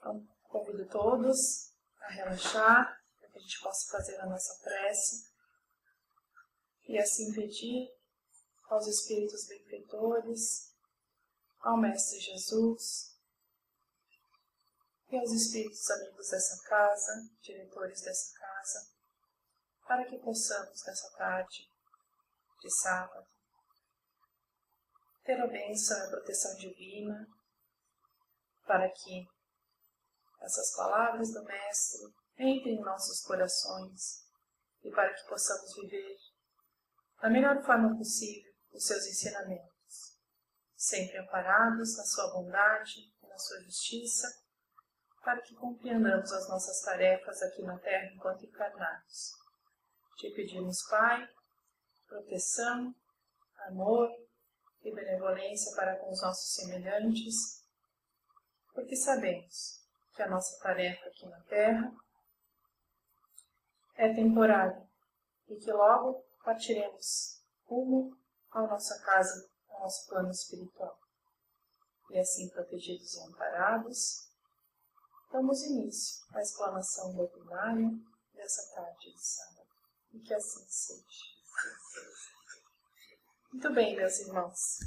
Então, convido todos a relaxar, para que a gente possa fazer a nossa prece e assim pedir aos Espíritos benfeitores, ao Mestre Jesus e aos Espíritos amigos dessa casa, diretores dessa casa, para que possamos, nessa tarde de sábado, ter a bênção e a proteção divina, para que essas palavras do Mestre entrem em nossos corações e para que possamos viver da melhor forma possível os seus ensinamentos, sempre amparados na sua bondade e na sua justiça, para que compreendamos as nossas tarefas aqui na Terra enquanto encarnados. Te pedimos, Pai, proteção, amor e benevolência para com os nossos semelhantes, porque sabemos que a nossa tarefa aqui na Terra é temporária e que logo partiremos rumo à nossa casa, ao nosso plano espiritual. E assim, protegidos e amparados, damos início à explanação doutrinária dessa tarde de sábado. E que assim seja. Muito bem, meus irmãos.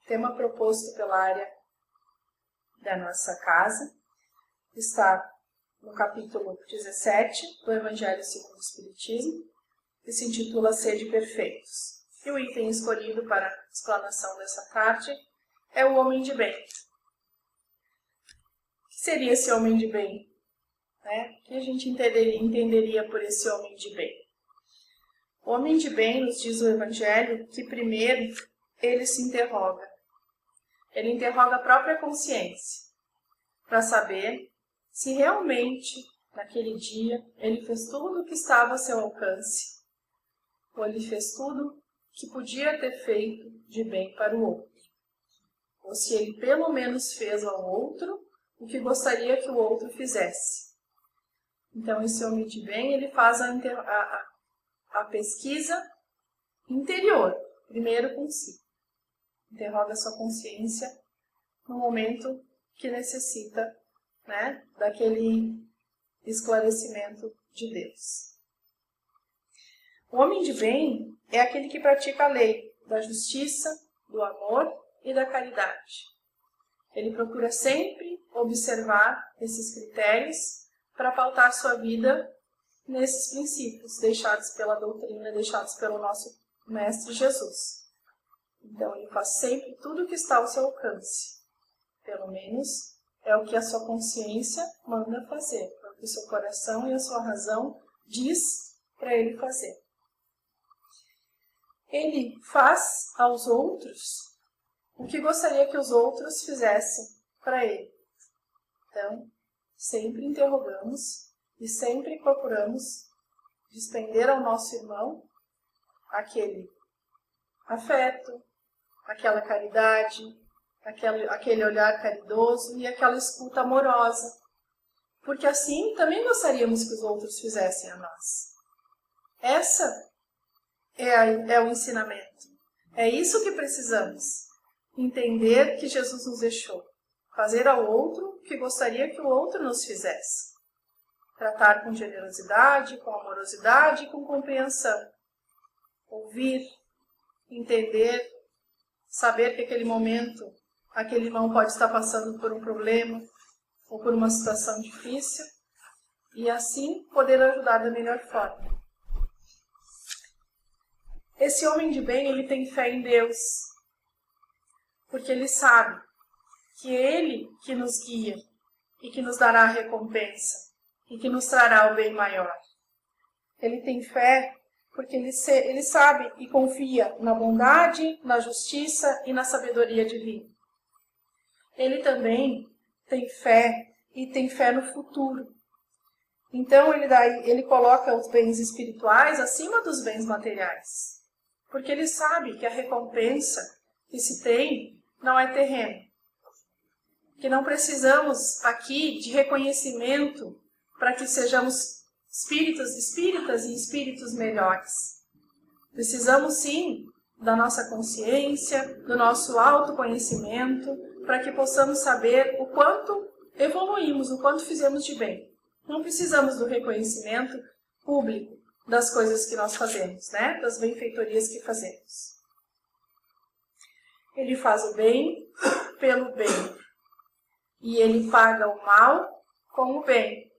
Tema proposto pela área da nossa casa está no capítulo 17 do Evangelho segundo o Espiritismo, que se intitula Sede Perfeitos. E o item escolhido para a explanação dessa tarde é o homem de bem. O que seria esse homem de bem? O que a gente entenderia por esse homem de bem? O homem de bem, nos diz o Evangelho, que primeiro ele se interroga. Ele interroga a própria consciência, para saber se realmente, naquele dia, ele fez tudo o que estava a seu alcance, ou ele fez tudo que podia ter feito de bem para o outro, ou se ele pelo menos fez ao outro o que gostaria que o outro fizesse. Então, esse homem de bem, ele faz a pesquisa interior, primeiro com si. Interroga a sua consciência no momento que necessita, daquele esclarecimento de Deus. O homem de bem é aquele que pratica a lei da justiça, do amor e da caridade. Ele procura sempre observar esses critérios para pautar sua vida nesses princípios deixados pela doutrina, deixados pelo nosso Mestre Jesus. Então, ele faz sempre tudo o que está ao seu alcance. Pelo menos é o que a sua consciência manda fazer, é o que o seu coração e a sua razão diz para ele fazer. Ele faz aos outros o que gostaria que os outros fizessem para ele. Então, sempre interrogamos e sempre procuramos despender ao nosso irmão aquele afeto, aquela caridade, aquele olhar caridoso e aquela escuta amorosa. Porque assim também gostaríamos que os outros fizessem a nós. Essa é o ensinamento. É isso que precisamos. Entender que Jesus nos deixou. Fazer ao outro o que gostaria que o outro nos fizesse. Tratar com generosidade, com amorosidade e com compreensão. Ouvir, entender, saber que aquele momento, aquele irmão pode estar passando por um problema ou por uma situação difícil e assim poder ajudar da melhor forma. Esse homem de bem, ele tem fé em Deus, porque ele sabe que Ele que nos guia e que nos dará a recompensa e que nos trará o bem maior. Ele tem fé porque ele sabe e confia na bondade, na justiça e na sabedoria divina. Ele também tem fé e tem fé no futuro. Então ele coloca os bens espirituais acima dos bens materiais. Porque ele sabe que a recompensa que se tem não é terreno. Que não precisamos aqui de reconhecimento para que sejamos espíritas e espíritos melhores. Precisamos sim da nossa consciência, do nosso autoconhecimento, para que possamos saber o quanto evoluímos, o quanto fizemos de bem. Não precisamos do reconhecimento público das coisas que nós fazemos, né? Das benfeitorias que fazemos. Ele faz o bem pelo bem. E ele paga o mal com o bem.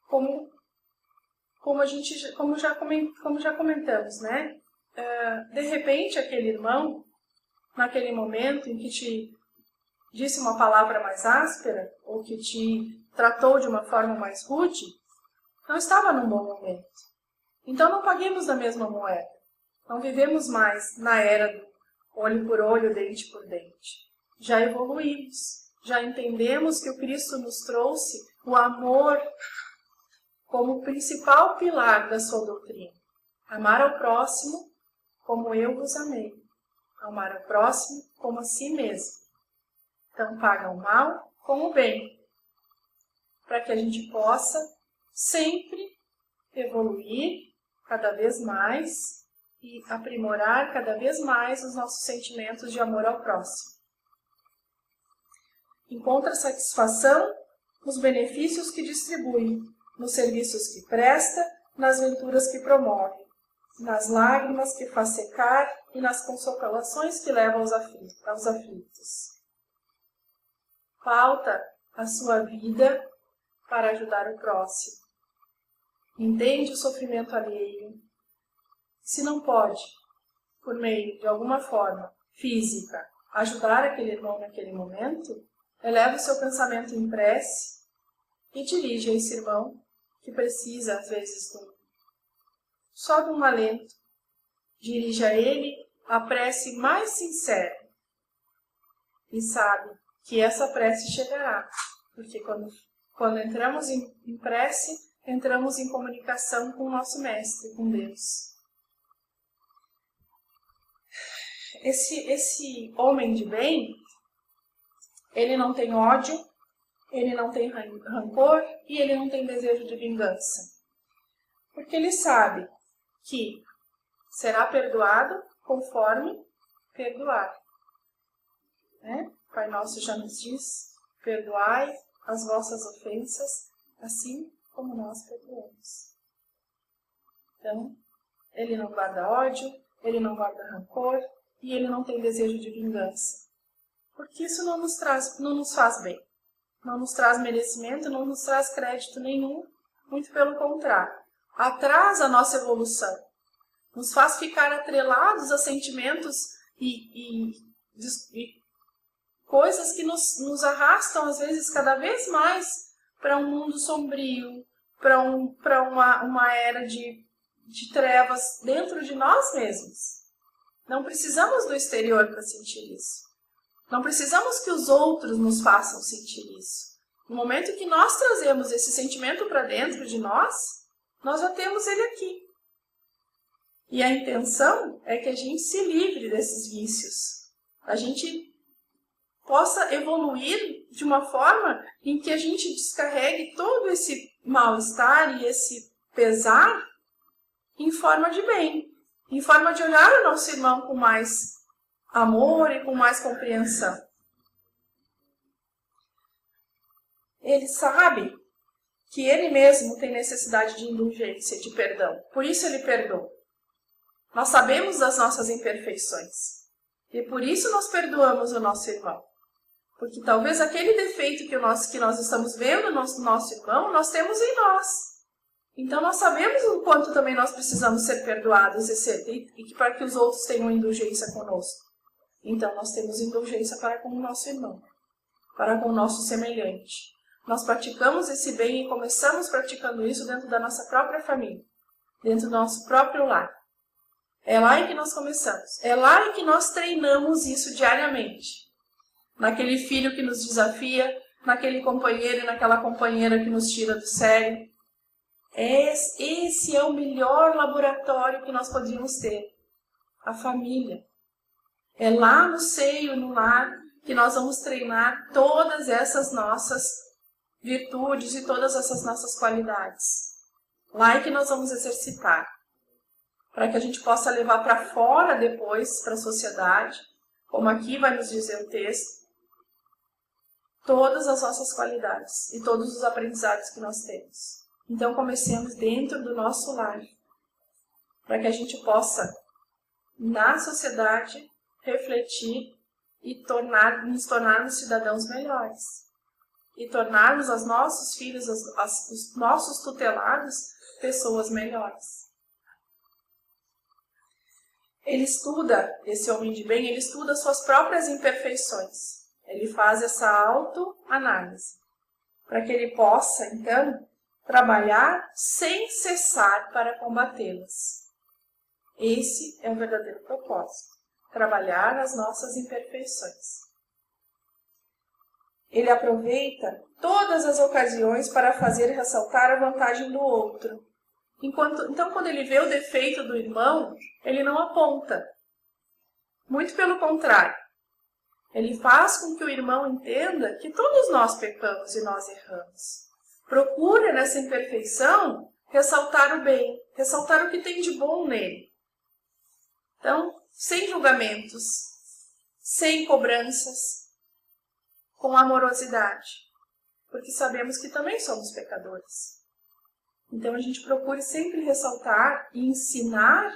Como já comentamos, né? De repente, aquele irmão, naquele momento em que te disse uma palavra mais áspera, ou que te tratou de uma forma mais rude, não estava num bom momento. Então não paguemos da mesma moeda. Não vivemos mais na era do olho por olho, dente por dente. Já evoluímos, já entendemos que o Cristo nos trouxe o amor como principal pilar da sua doutrina. Amar ao próximo como eu vos amei. Amar ao próximo como a si mesmo. Então paga o mal com o bem. Para que a gente possa sempre evoluir cada vez mais e aprimorar cada vez mais os nossos sentimentos de amor ao próximo. Encontra satisfação nos benefícios que distribui, nos serviços que presta, nas venturas que promove, nas lágrimas que faz secar e nas consolações que leva aos aflitos. Pauta a sua vida para ajudar o próximo. Entende o sofrimento alheio. Se não pode, por meio de alguma forma física, ajudar aquele irmão naquele momento, eleva o seu pensamento em prece e dirige a esse irmão que precisa, às vezes, só de um alento. Dirige a ele a prece mais sincera e sabe que essa prece chegará, porque quando entramos em prece, entramos em comunicação com o nosso Mestre, com Deus. Esse homem de bem, ele não tem ódio, ele não tem rancor e ele não tem desejo de vingança. Porque ele sabe que será perdoado conforme perdoar. Né? O Pai Nosso já nos diz, perdoai as vossas ofensas, assim como nós perdoamos. Então, ele não guarda ódio, ele não guarda rancor e ele não tem desejo de vingança. Porque isso não nos faz bem. Não nos traz merecimento, não nos traz crédito nenhum, muito pelo contrário. Atrasa a nossa evolução. Nos faz ficar atrelados a sentimentos e coisas que nos arrastam, às vezes, cada vez mais para um mundo sombrio, para uma era de trevas dentro de nós mesmos. Não precisamos do exterior para sentir isso. Não precisamos que os outros nos façam sentir isso. No momento que nós trazemos esse sentimento para dentro de nós já temos ele aqui. E a intenção é que a gente se livre desses vícios. A gente possa evoluir de uma forma em que a gente descarregue todo esse mal-estar e esse pesar em forma de bem. Em forma de olhar o nosso irmão com mais amor e com mais compreensão. Ele sabe que ele mesmo tem necessidade de indulgência, de perdão. Por isso ele perdoa. Nós sabemos das nossas imperfeições. E por isso nós perdoamos o nosso irmão. Porque talvez aquele defeito que nós estamos vendo no nosso irmão, nós temos em nós. Então nós sabemos o quanto também nós precisamos ser perdoados e para que os outros tenham indulgência conosco. Então nós temos indulgência para com o nosso irmão, para com o nosso semelhante. Nós praticamos esse bem e começamos praticando isso dentro da nossa própria família, dentro do nosso próprio lar. É lá em que nós começamos, é lá em que nós treinamos isso diariamente. Naquele filho que nos desafia, naquele companheiro e naquela companheira que nos tira do sério. Esse é o melhor laboratório que nós podíamos ter, a família. É lá no seio, no lar, que nós vamos treinar todas essas nossas virtudes e todas essas nossas qualidades. Lá é que nós vamos exercitar, para que a gente possa levar para fora depois, para a sociedade, como aqui vai nos dizer o texto, todas as nossas qualidades e todos os aprendizados que nós temos. Então comecemos dentro do nosso lar, para que a gente possa, na sociedade, refletir e nos tornarmos cidadãos melhores. E tornarmos os nossos filhos, os nossos tutelados, pessoas melhores. Ele estuda, esse homem de bem, ele estuda suas próprias imperfeições. Ele faz essa autoanálise, para que ele possa, então, trabalhar sem cessar para combatê-las. Esse é o verdadeiro propósito, trabalhar as nossas imperfeições. Ele aproveita todas as ocasiões para fazer ressaltar a vantagem do outro. Então, quando ele vê o defeito do irmão, ele não aponta. Muito pelo contrário. Ele faz com que o irmão entenda que todos nós pecamos e nós erramos. Procura nessa imperfeição ressaltar o bem, ressaltar o que tem de bom nele. Então, sem julgamentos, sem cobranças, com amorosidade, porque sabemos que também somos pecadores. Então, a gente procure sempre ressaltar e ensinar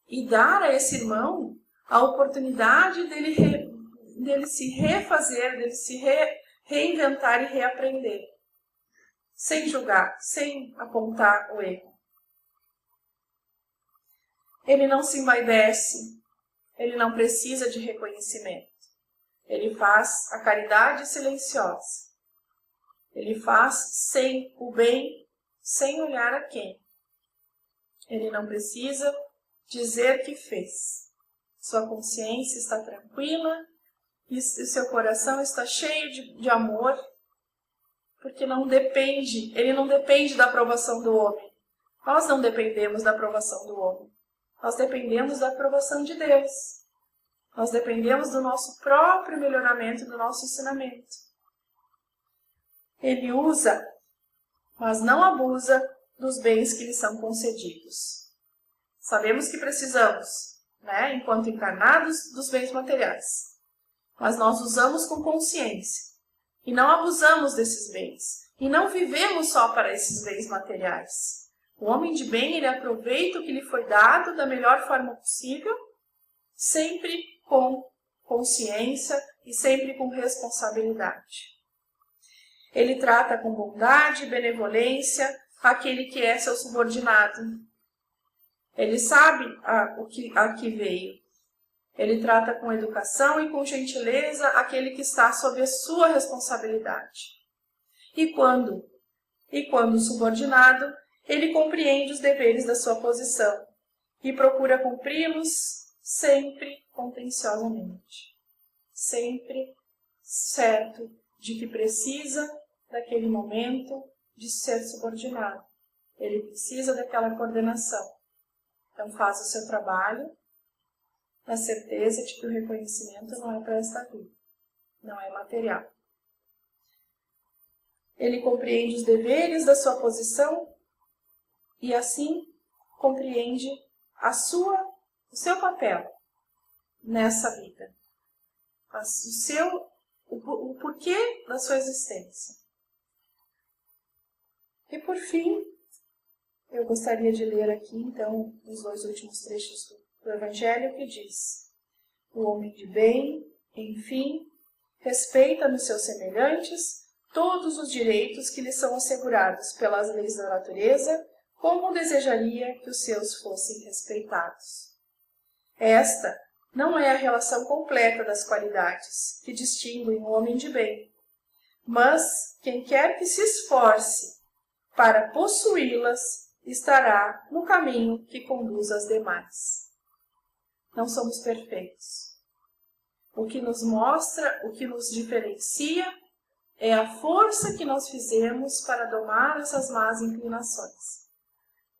e dar a esse irmão a oportunidade dele se refazer, dele se reinventar e reaprender, sem julgar, sem apontar o erro. Ele não se envaidece, ele não precisa de reconhecimento. Ele faz a caridade silenciosa. Ele faz sem o bem, sem olhar a quem. Ele não precisa dizer que fez. Sua consciência está tranquila e seu coração está cheio de amor, porque ele não depende da aprovação do homem. Nós não dependemos da aprovação do homem. Nós dependemos da aprovação de Deus. Nós dependemos do nosso próprio melhoramento, do nosso ensinamento. Ele usa, mas não abusa dos bens que lhe são concedidos. Sabemos que precisamos, enquanto encarnados, dos bens materiais. Mas nós usamos com consciência. E não abusamos desses bens. E não vivemos só para esses bens materiais. O homem de bem, ele aproveita o que lhe foi dado da melhor forma possível, sempre com consciência e sempre com responsabilidade. Ele trata com bondade e benevolência aquele que é seu subordinado. Ele sabe a que veio. Ele trata com educação e com gentileza aquele que está sob a sua responsabilidade. E quando subordinado, ele compreende os deveres da sua posição e procura cumpri-los sempre contenciosamente, sempre certo de que precisa daquele momento de ser subordinado. Ele precisa daquela coordenação. Então faz o seu trabalho na certeza de que o reconhecimento não é para esta vida, não é material. Ele compreende os deveres da sua posição e assim compreende o seu papel nessa vida, o porquê da sua existência. E por fim, eu gostaria de ler aqui então os 2 últimos trechos do Evangelho que diz: o homem de bem, enfim, respeita nos seus semelhantes todos os direitos que lhe são assegurados pelas leis da natureza, como desejaria que os seus fossem respeitados. Esta não é a relação completa das qualidades que distinguem o homem de bem, mas quem quer que se esforce para possuí-las estará no caminho que conduz às demais. Não somos perfeitos. O que nos mostra, o que nos diferencia é a força que nós fizemos para domar essas más inclinações.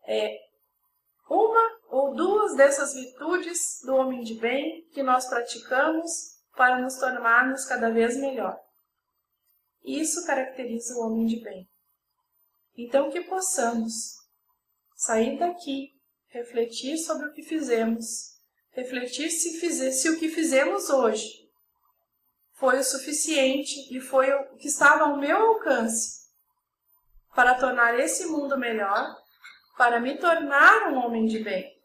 É uma ou 2 dessas virtudes do homem de bem que nós praticamos para nos tornarmos cada vez melhor. Isso caracteriza o homem de bem. Então que possamos sair daqui, refletir sobre o que fizemos, refletir se o que fizemos hoje foi o suficiente e foi o que estava ao meu alcance para tornar esse mundo melhor, para me tornar um homem de bem.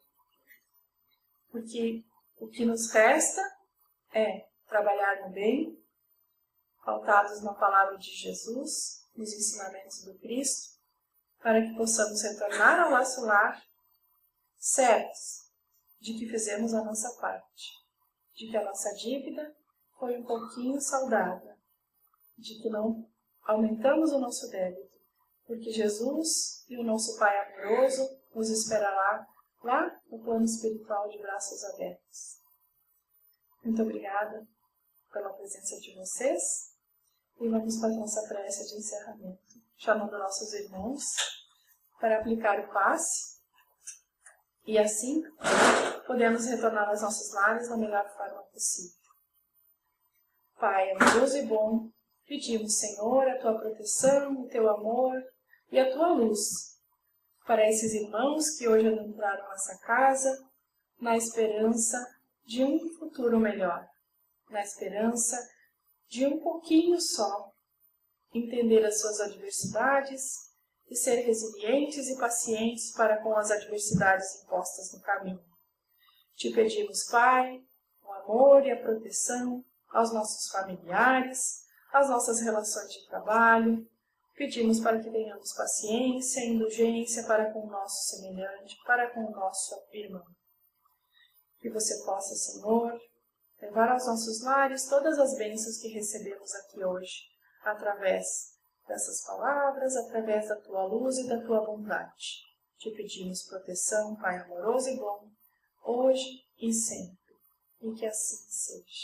Porque o que nos resta é trabalhar no bem, pautados na palavra de Jesus, nos ensinamentos do Cristo, para que possamos retornar ao nosso lar certos de que fizemos a nossa parte, de que a nossa dívida foi um pouquinho saldada, de que não aumentamos o nosso débito, porque Jesus e o nosso Pai amoroso nos esperará lá no plano espiritual de braços abertos. Muito obrigada pela presença de vocês e vamos para a nossa prece de encerramento, chamando nossos irmãos para aplicar o passe e assim podemos retornar aos nossos lares da melhor forma possível. Pai amoroso e bom, pedimos, Senhor, a Tua proteção, o Teu amor e a Tua luz para esses irmãos que hoje adentraram nossa casa na esperança de um futuro melhor, na esperança de um pouquinho só entender as suas adversidades e ser resilientes e pacientes para com as adversidades impostas no caminho. Te pedimos, Pai, o amor e a proteção aos nossos familiares, às nossas relações de trabalho. Pedimos para que tenhamos paciência e indulgência para com o nosso semelhante, para com o nosso irmão. Que você possa, Senhor, levar aos nossos lares todas as bênçãos que recebemos aqui hoje, através dessas palavras, através da Tua luz e da Tua bondade. Te pedimos proteção, Pai amoroso e bom, hoje e sempre, e que assim seja.